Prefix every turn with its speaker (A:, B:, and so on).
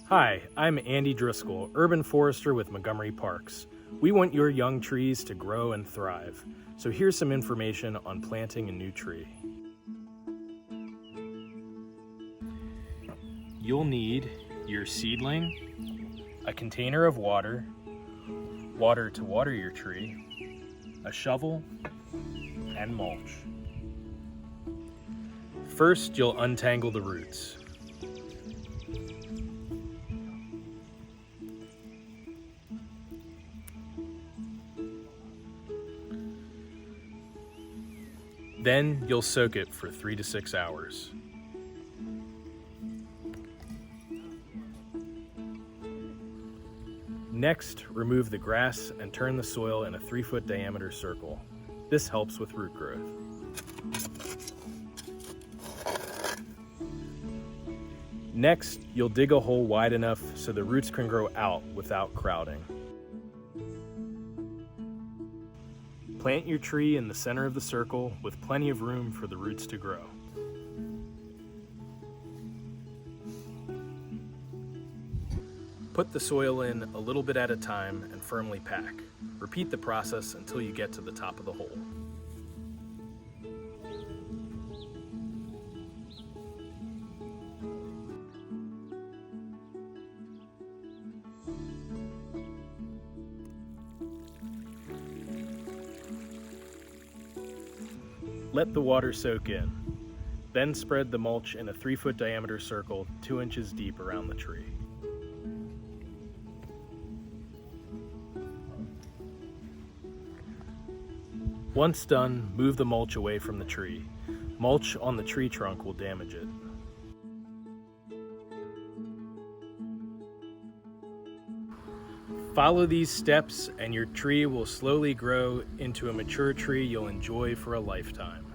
A: Hi, I'm Andy Driscoll, urban forester with Montgomery Parks. We want your young trees to grow and thrive. So here's some information on planting a new tree. You'll need your seedling, a container of water to water your tree, a shovel, and mulch. First, you'll untangle the roots. Then you'll soak it for 3 to 6 hours. Next, remove the grass and turn the soil in a 3-foot diameter circle. This helps with root growth. Next, you'll dig a hole wide enough so the roots can grow out without crowding. Plant your tree in the center of the circle with plenty of room for the roots to grow. Put the soil in a little bit at a time and firmly pack. Repeat the process until you get to the top of the hole. Let the water soak in. Then spread the mulch in a 3-foot diameter circle 2 inches deep around the tree. Once done, move the mulch away from the tree. Mulch on the tree trunk will damage it. Follow these steps and your tree will slowly grow into a mature tree you'll enjoy for a lifetime.